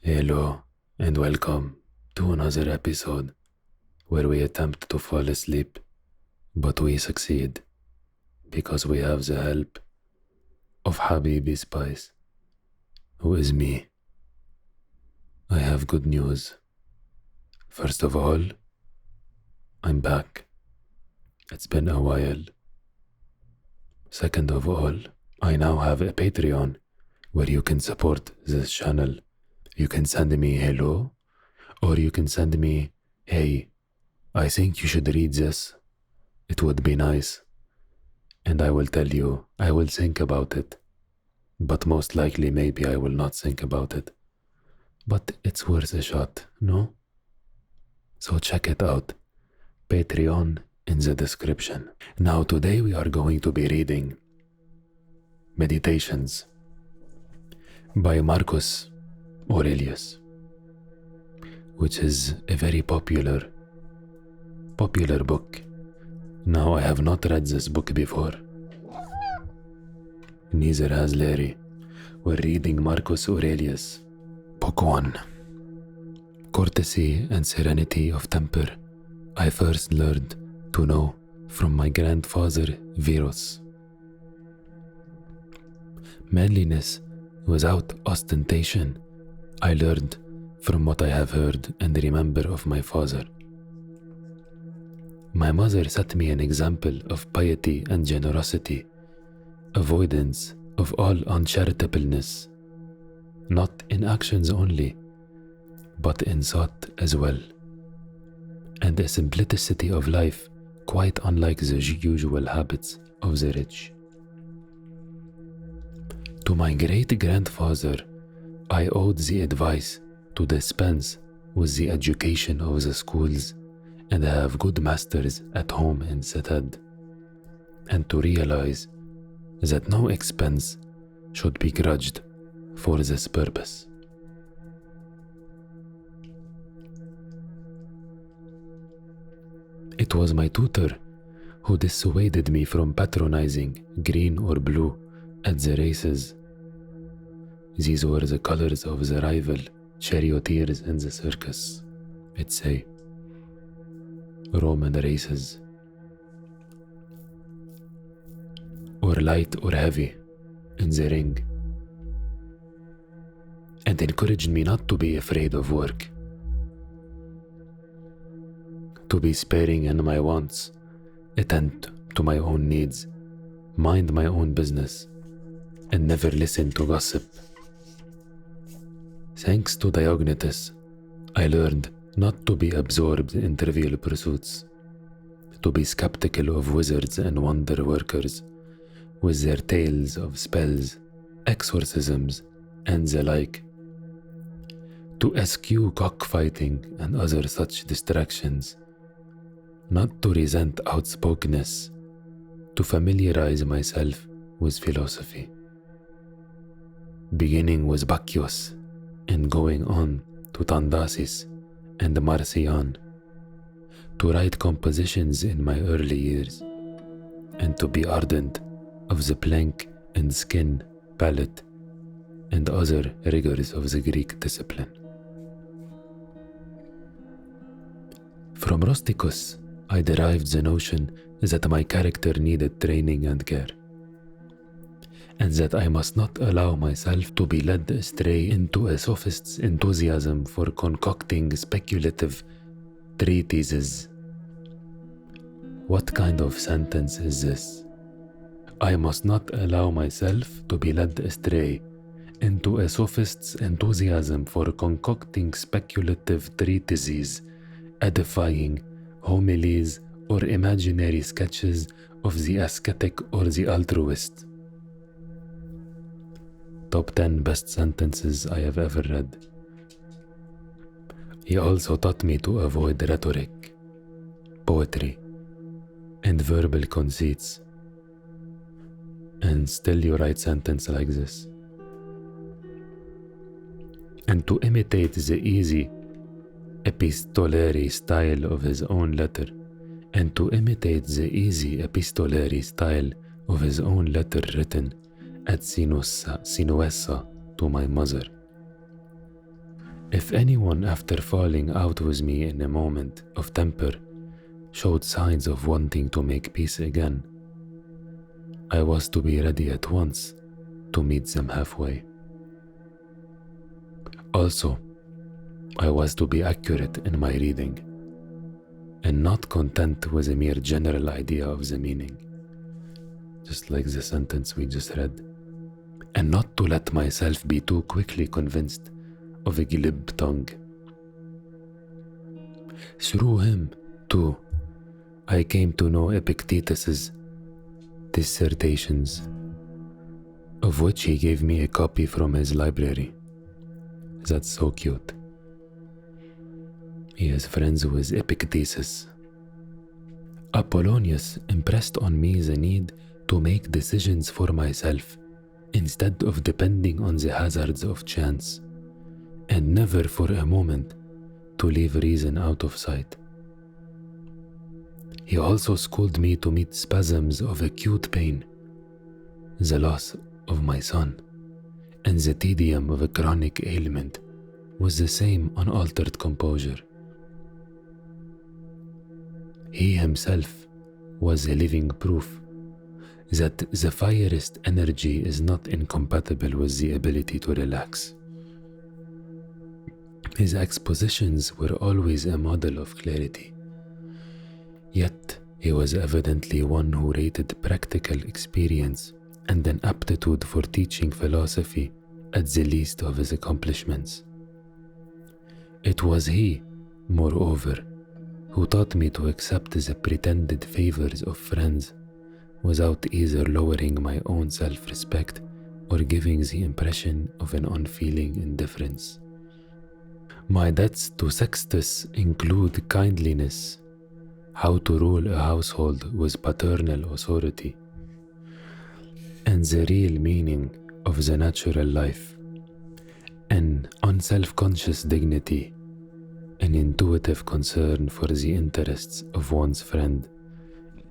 Hello and welcome to another episode where we attempt to fall asleep, but we succeed because we have the help of Habibi Spice, who is me. I have good news. First of all, I'm back. It's been a while. Second of all, I now have a Patreon where you can support this channel. You can send me hello, or you can send me, hey, I think you should read this. It would be nice. And I will tell you, I will think about it. But most likely, maybe I will not think about it. But it's worth a shot, no? So check it out. Patreon in the description. Now today we are going to be reading Meditations by Marcus Aurelius, which is a very popular book. Now I have not read this book before. Neither has Larry. We're reading Marcus Aurelius, Book 1. Courtesy and serenity of temper I first learned to know from my grandfather Virus. Manliness without ostentation I learned from what I have heard and remember of my father. My mother set me an example of piety and generosity, avoidance of all uncharitableness, not in actions only, but in thought as well, and a simplicity of life quite unlike the usual habits of the rich. To my great-grandfather, I owed the advice to dispense with the education of the schools and have good masters at home in Satad, and to realize that no expense should be grudged for this purpose. It was my tutor who dissuaded me from patronizing green or blue at the races. These were the colors of the rival charioteers in the circus, let's say, Roman races, or light or heavy in the ring, and encouraged me not to be afraid of work, to be sparing in my wants, attend to my own needs, mind my own business, and never listen to gossip. Thanks to Diognetus, I learned not to be absorbed in trivial pursuits, to be skeptical of wizards and wonder workers with their tales of spells, exorcisms, and the like, to eschew cockfighting and other such distractions, not to resent outspokenness, to familiarize myself with philosophy, beginning with Bacchus and going on to Tandasis and Marcion, to write compositions in my early years, and to be ardent of the plank and skin palette and other rigors of the Greek discipline. From Rusticus, I derived the notion that my character needed training and care, and that I must not allow myself to be led astray into a sophist's enthusiasm for concocting speculative treatises. What kind of sentence is this? I must not allow myself to be led astray into a sophist's enthusiasm for concocting speculative treatises, edifying homilies or imaginary sketches of the ascetic or the altruist. Top 10 best sentences I have ever read. He also taught me to avoid rhetoric, poetry, and verbal conceits. And still you write sentence like this. And to imitate the easy epistolary style of his own letter, and to imitate the easy epistolary style of his own letter written at Sinuessa to my mother. If anyone after falling out with me in a moment of temper showed signs of wanting to make peace again, I was to be ready at once to meet them halfway. Also, I was to be accurate in my reading and not content with a mere general idea of the meaning, just like the sentence we just read, and not to let myself be too quickly convinced of a glib tongue. Through him, too, I came to know Epictetus's dissertations, of which he gave me a copy from his library. That's so cute. He is friends with Epictetus. Apollonius impressed on me the need to make decisions for myself instead of depending on the hazards of chance, and never for a moment to leave reason out of sight. He also schooled me to meet spasms of acute pain, the loss of my son, and the tedium of a chronic ailment with the same unaltered composure. He himself was a living proof that the fiercest energy is not incompatible with the ability to relax. His expositions were always a model of clarity, yet he was evidently one who rated practical experience and an aptitude for teaching philosophy at the least of his accomplishments. It was he, moreover, who taught me to accept the pretended favors of friends without either lowering my own self-respect or giving the impression of an unfeeling indifference. My debts to Sextus include kindliness, how to rule a household with paternal authority, and the real meaning of the natural life, an unself-conscious dignity, an intuitive concern for the interests of one's friend,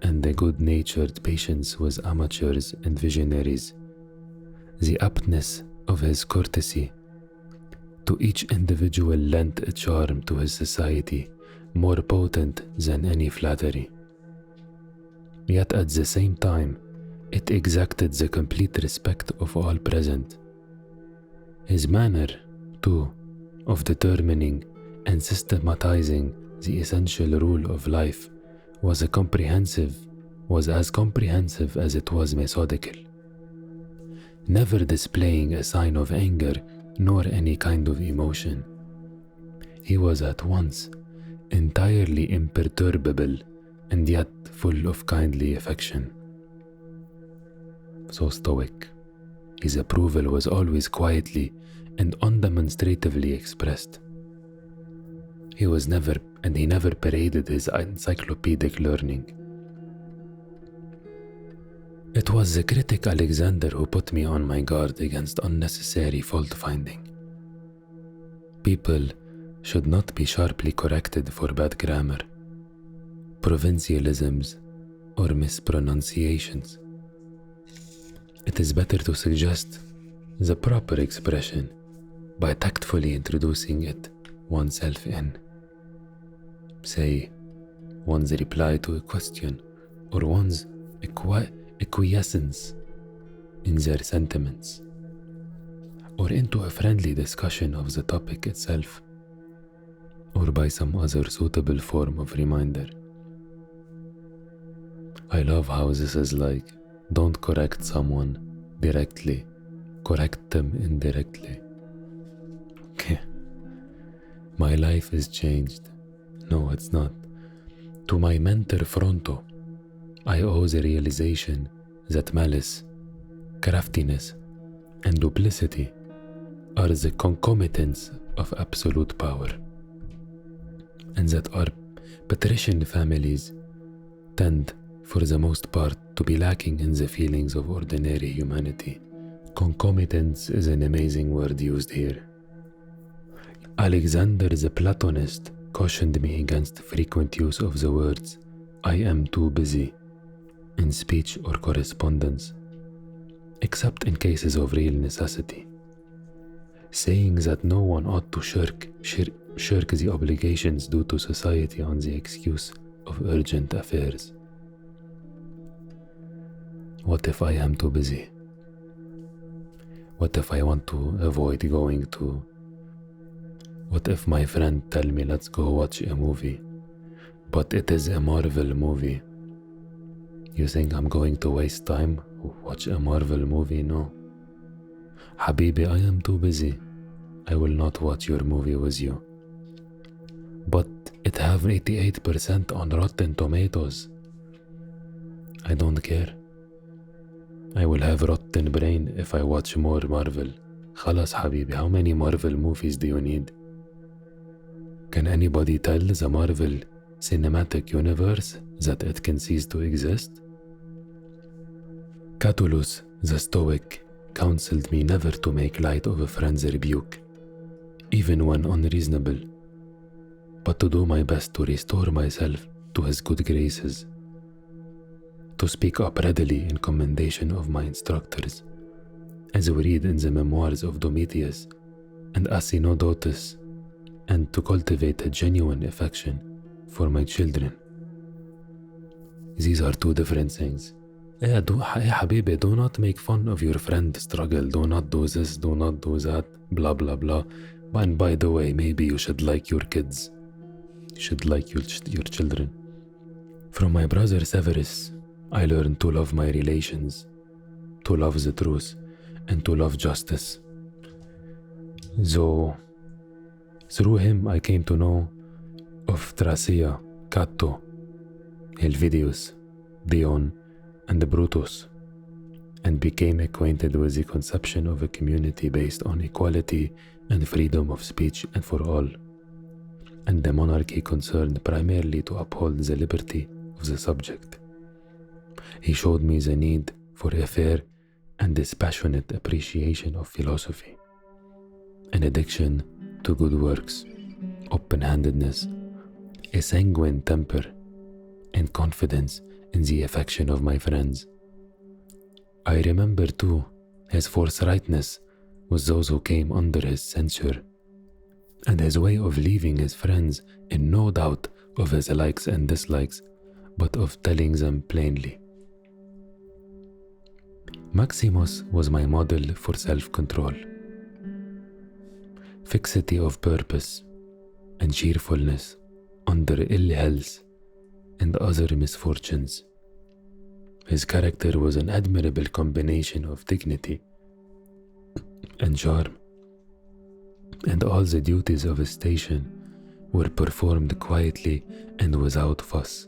and a good-natured patience with amateurs and visionaries, the aptness of his courtesy. To each individual lent a charm to his society more potent than any flattery. Yet at the same time, it exacted the complete respect of all present. His manner, too, of determining and systematizing the essential rule of life was as comprehensive as it was methodical, never displaying a sign of anger nor any kind of emotion. He was at once entirely imperturbable and yet full of kindly affection. So stoic, his approval was always quietly and undemonstratively expressed. He never paraded his encyclopedic learning. It was the critic Alexander who put me on my guard against unnecessary fault-finding. People should not be sharply corrected for bad grammar, provincialisms, or mispronunciations. It is better to suggest the proper expression by tactfully introducing it oneself in. Say, one's reply to a question or one's acquiescence in their sentiments, or into a friendly discussion of the topic itself, or by some other suitable form of reminder. I love how this is like, don't correct someone directly, correct them indirectly. Okay. My life is changed. No, it's not. To my mentor Fronto, I owe the realization that malice, craftiness, and duplicity are the concomitants of absolute power, and that our patrician families tend, for the most part, to be lacking in the feelings of ordinary humanity. Concomitants is an amazing word used here. Alexander the Platonist cautioned me against frequent use of the words "I am too busy" in speech or correspondence, except in cases of real necessity. saying that no one ought to shirk the obligations due to society on the excuse of urgent affairs. What if I am too busy? What if I want to avoid going to? What if my friend tell me let's go watch a movie, but it is a Marvel movie? You think I'm going to waste time watch a Marvel movie? No. Habibi, I am too busy. I will not watch your movie with you. But it have 88% on Rotten Tomatoes. I don't care. I will have rotten brain if I watch more Marvel. Khalas Habibi, how many Marvel movies do you need? Can anybody tell the Marvel cinematic universe that it can cease to exist? Catullus, the Stoic, counseled me never to make light of a friend's rebuke, even when unreasonable, but to do my best to restore myself to his good graces, to speak up readily in commendation of my instructors, as we read in the memoirs of Domitius and Asinodotus, and to cultivate a genuine affection for my children. These are two different things. Habibi, do not make fun of your friend's struggle. Do not do this, do not do that, blah blah blah. And by the way, maybe you should like your kids. You should like your children. From my brother Severus, I learned to love my relations, to love the truth, and to love justice. So, through him I came to know of Thrasea, Cato, Helvidius, Dion, and Brutus, and became acquainted with the conception of a community based on equality and freedom of speech and for all, and the monarchy concerned primarily to uphold the liberty of the subject. He showed me the need for a fair and dispassionate appreciation of philosophy, an addiction to good works, open-handedness, a sanguine temper, and confidence in the affection of my friends. I remember too his forthrightness with those who came under his censure, and his way of leaving his friends in no doubt of his likes and dislikes, but of telling them plainly. Maximus was my model for self-control, fixity of purpose, and cheerfulness under ill health and other misfortunes. His character was an admirable combination of dignity and charm, and all the duties of his station were performed quietly and without fuss.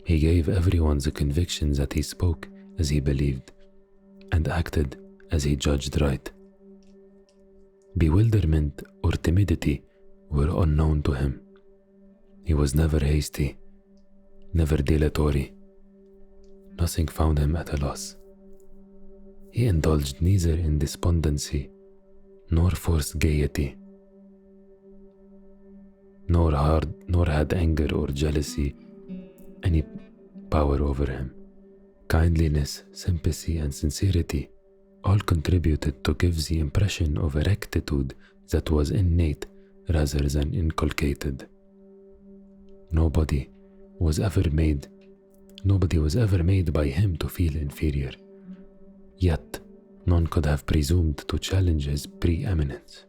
He gave everyone the conviction that he spoke as he believed, and acted as he judged right. Bewilderment or timidity were unknown to him. He was never hasty, never dilatory. Nothing found him at a loss. He indulged neither in despondency nor forced gaiety, nor had anger or jealousy any power over him. Kindliness, sympathy, and sincerity all contributed to give the impression of a rectitude that was innate rather than inculcated. Nobody was ever made by him to feel inferior, yet none could have presumed to challenge his preeminence.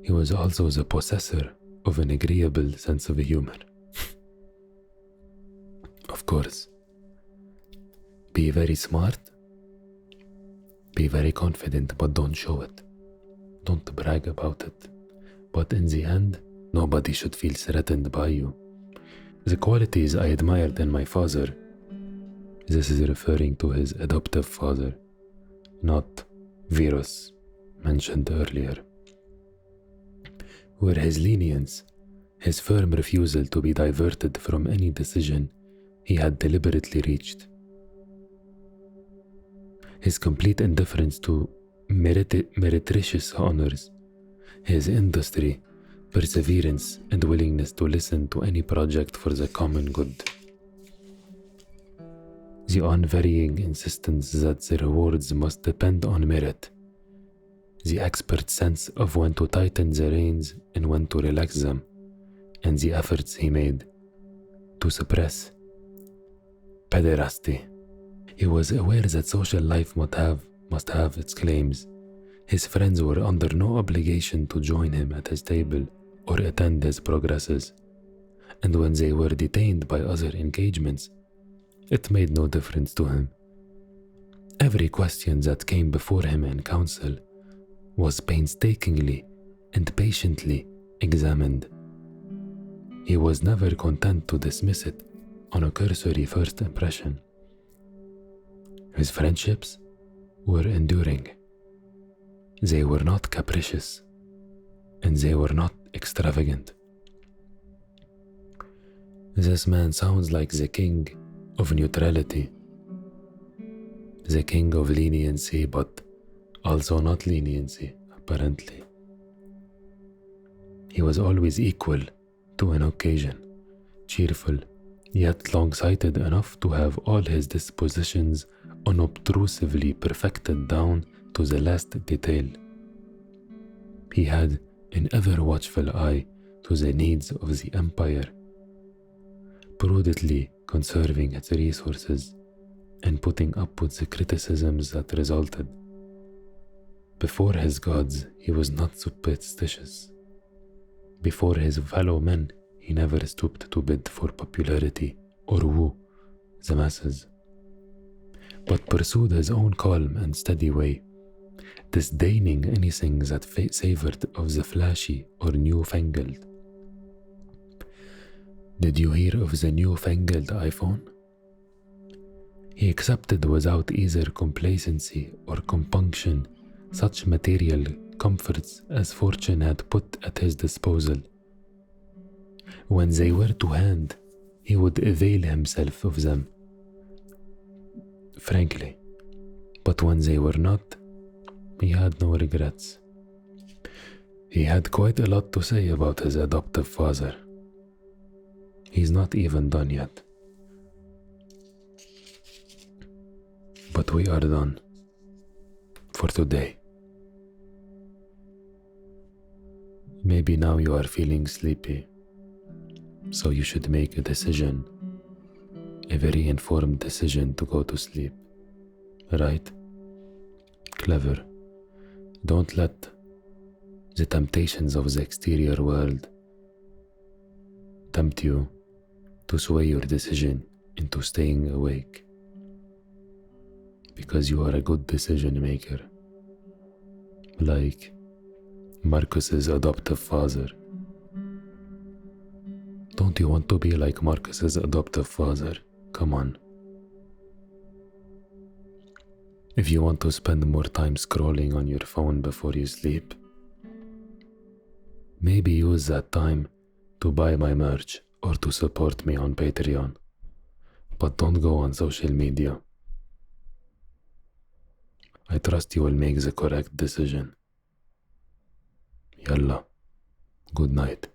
He was also the possessor of an agreeable sense of humor. Of course, be very smart, be very confident, but don't show it. Don't brag about it. But in the end, nobody should feel threatened by you. The qualities I admired in my father, this is referring to his adoptive father, not Virus, mentioned earlier, were his lenience, his firm refusal to be diverted from any decision he had deliberately reached, his complete indifference to meretricious honors, his industry, perseverance, and willingness to listen to any project for the common good. The unvarying insistence that the rewards must depend on merit, the expert sense of when to tighten the reins and when to relax them, and the efforts he made to suppress pederasty. He was aware that social life must have its claims. His friends were under no obligation to join him at his table or attend his progresses, and when they were detained by other engagements, it made no difference to him. Every question that came before him in council was painstakingly and patiently examined. He was never content to dismiss it on a cursory first impression. His friendships were enduring. They were not capricious, and they were not extravagant. This man sounds like the king of neutrality, the king of leniency, but also not leniency, apparently. He was always equal to an occasion, cheerful, yet long-sighted enough to have all his dispositions unobtrusively perfected down to the last detail. He had an ever-watchful eye to the needs of the empire, prudently conserving its resources and putting up with the criticisms that resulted. Before his gods, he was not superstitious. Before his fellow men, he never stooped to bid for popularity or woo the masses, but pursued his own calm and steady way, disdaining anything that savored of the flashy or newfangled. Did you hear of the newfangled iPhone? He accepted without either complacency or compunction such material comforts as fortune had put at his disposal. When they were to hand, he would avail himself of them, frankly, but when they were not, he had no regrets. He had quite a lot to say about his adoptive father. He's not even done yet. But we are done for today. Maybe now you are feeling sleepy, so you should make a decision, a very informed decision to go to sleep, right? Clever. Don't let the temptations of the exterior world tempt you to sway your decision into staying awake, because you are a good decision maker, like Marcus's adoptive father. Don't you want to be like Marcus's adoptive father? Come on. If you want to spend more time scrolling on your phone before you sleep, maybe use that time to buy my merch or to support me on Patreon. But don't go on social media. I trust you will make the correct decision. Yalla, good night.